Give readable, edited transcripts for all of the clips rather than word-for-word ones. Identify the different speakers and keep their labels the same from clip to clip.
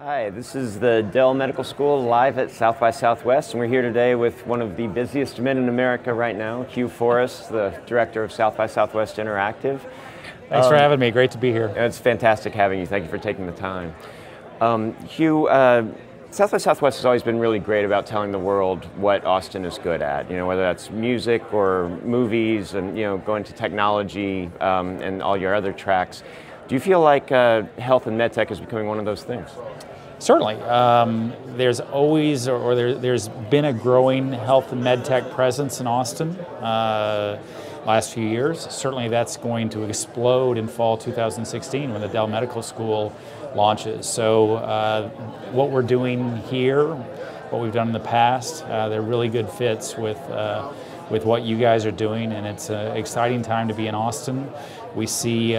Speaker 1: Hi, this is the Dell Medical School live at South by Southwest, and we're here today with one of the busiest men in America right now, Hugh Forrest, the director of South by Southwest Interactive.
Speaker 2: Thanks for having me. Great to be here.
Speaker 1: It's fantastic having you. Thank you for taking the time. Hugh, South by Southwest has always been really great about telling the world what Austin is good at, whether that's music or movies and, going to technology and all your other tracks. Do you feel like health and MedTech is becoming one of those things?
Speaker 2: Certainly. There's always, there's been a growing health and MedTech presence in Austin last few years. Certainly that's going to explode in fall 2016 when the Dell Medical School launches. So what we're doing here, what we've done in the past, they're really good fits with what you guys are doing, and it's an exciting time to be in Austin. We see,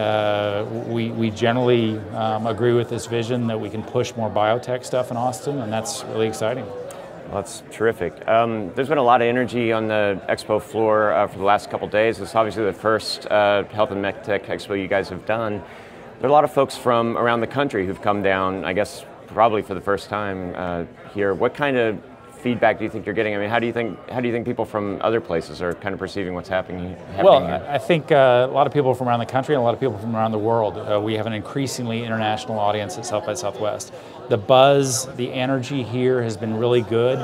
Speaker 2: we generally agree with this vision that we can push more biotech stuff in Austin, and that's really exciting.
Speaker 1: Well, that's terrific. There's been a lot of energy on the expo floor for the last couple days. It's obviously the first Health and MedTech expo you guys have done. There are a lot of folks from around the country who've come down, I guess, probably for the first time here. What kind of feedback do you think you're getting? I mean, how do you think people from other places are kind of perceiving what's happening
Speaker 2: well,
Speaker 1: here?
Speaker 2: I think a lot of people from around the country and a lot of people from around the world. We have an increasingly international audience at South by Southwest. The buzz, the energy here has been really good,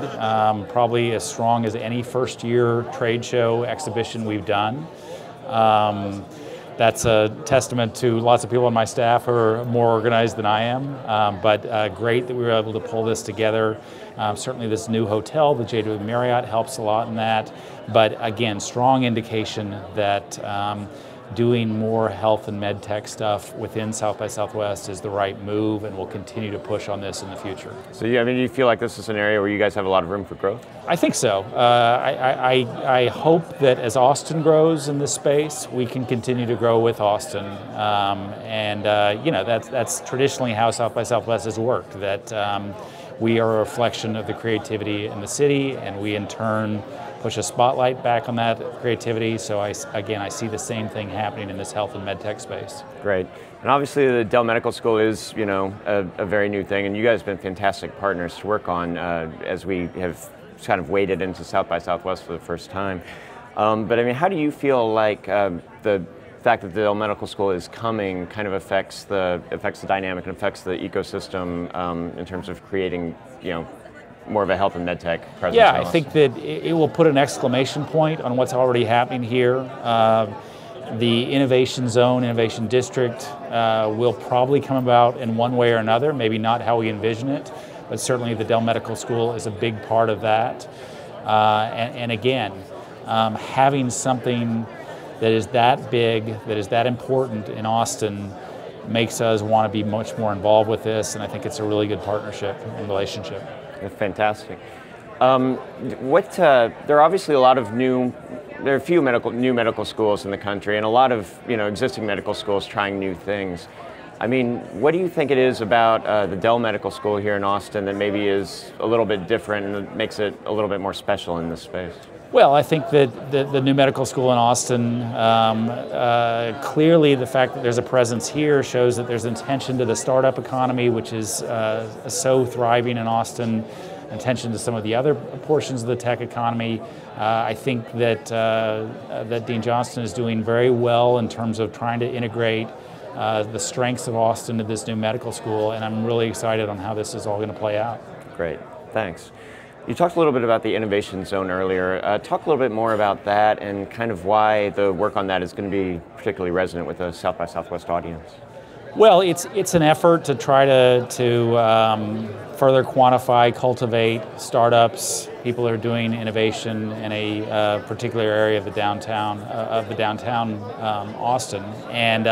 Speaker 2: probably as strong as any first-year trade show exhibition we've done. That's a testament to lots of people on my staff who are more organized than I am, but great that we were able to pull this together. Certainly this new hotel, the JW Marriott, helps a lot in that, but again, strong indication that doing more health and med tech stuff within South by Southwest is the right move, and we'll continue to push on this in the future.
Speaker 1: So do you feel like this is an area where you guys have a lot of room for growth?
Speaker 2: I think so. I hope that as Austin grows in this space, we can continue to grow with Austin. That's traditionally how South by Southwest has worked, that we are a reflection of the creativity in the city, and we in turn push a spotlight back on that creativity. So I see the same thing happening in this health and medtech space.
Speaker 1: Great. And obviously the Dell Medical School is, a very new thing, and you guys have been fantastic partners to work on as we have kind of waded into South by Southwest for the first time. But I mean, how do you feel like the fact that the Dell Medical School is coming kind of affects the dynamic and affects the ecosystem in terms of creating, more of a health and medtech presence?
Speaker 2: Yeah, I think that it will put an exclamation point on what's already happening here. The Innovation Zone, Innovation District will probably come about in one way or another, maybe not how we envision it, but certainly the Dell Medical School is a big part of that. And again, having something that is that big, that is that important in Austin makes us want to be much more involved with this, and I think it's a really good partnership and relationship.
Speaker 1: Fantastic. There are obviously there are a few new medical schools in the country, and a lot of existing medical schools trying new things. I mean, what do you think it is about the Dell Medical School here in Austin that maybe is a little bit different and makes it a little bit more special in this space?
Speaker 2: Well, I think that the new medical school in Austin, clearly the fact that there's a presence here shows that there's attention to the startup economy, which is so thriving in Austin, attention to some of the other portions of the tech economy. I think that Dean Johnston is doing very well in terms of trying to integrate the strengths of Austin to this new medical school, and I'm really excited on how this is all going to play out.
Speaker 1: Great, thanks. You talked a little bit about the Innovation Zone earlier. Talk a little bit more about that and kind of why the work on that is going to be particularly resonant with the South by Southwest audience.
Speaker 2: Well, it's an effort to try to further quantify, cultivate startups, people who are doing innovation in a particular area of the downtown Austin, and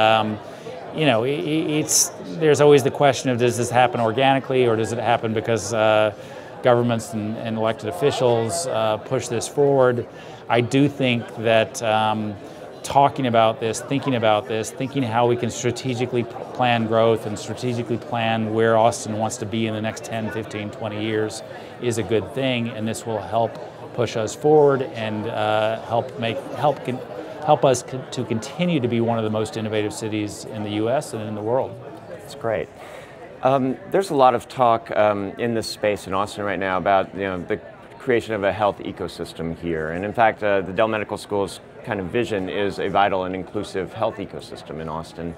Speaker 2: there's always the question of, does this happen organically or does it happen because governments and elected officials push this forward? I do think that talking about this, thinking how we can strategically plan growth and strategically plan where Austin wants to be in the next 10, 15, 20 years is a good thing, and this will help push us forward and help us to continue to be one of the most innovative cities in the U.S. and in the world.
Speaker 1: That's great. There's a lot of talk in this space in Austin right now about the creation of a health ecosystem here. And in fact, the Dell Medical School's kind of vision is a vital and inclusive health ecosystem in Austin.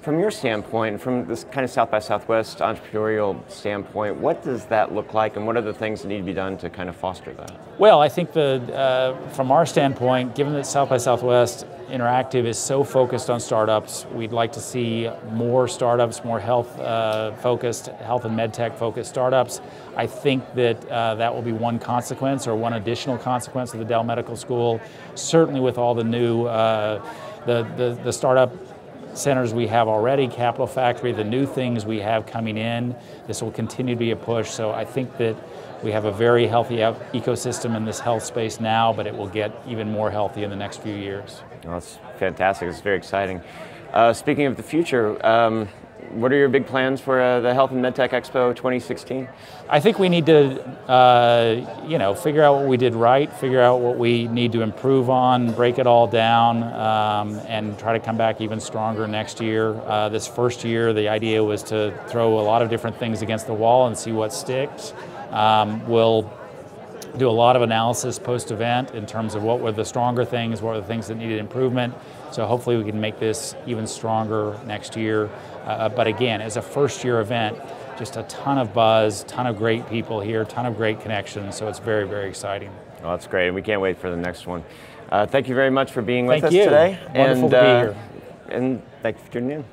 Speaker 1: From your standpoint, from this kind of South by Southwest entrepreneurial standpoint, what does that look like, and what are the things that need to be done to kind of foster that?
Speaker 2: Well, I think from our standpoint, given that South by Southwest Interactive is so focused on startups, we'd like to see more startups, more health-focused, health and MedTech-focused startups. I think that that will be one consequence, or one additional consequence of the Dell Medical School. Certainly with all the new, the startup centers we have already, Capital Factory, the new things we have coming in, this will continue to be a push. So I think that we have a very healthy ecosystem in this health space now, but it will get even more healthy in the next few years.
Speaker 1: Well, that's fantastic. It's very exciting. Speaking of the future, what are your big plans for the Health and MedTech Expo 2016?
Speaker 2: I think we need to, figure out what we did right, figure out what we need to improve on, break it all down, and try to come back even stronger next year. This first year, the idea was to throw a lot of different things against the wall and see what sticks. We'll do a lot of analysis post-event in terms of what were the stronger things, what were the things that needed improvement. So hopefully we can make this even stronger next year. But again, as a first-year event, just a ton of buzz, ton of great people here, ton of great connections, so it's very, very exciting.
Speaker 1: Well, that's great, and we can't wait for the next one. Thank you very much for being with us
Speaker 2: today.
Speaker 1: Wonderful
Speaker 2: to be here.
Speaker 1: And thank you for tuning in.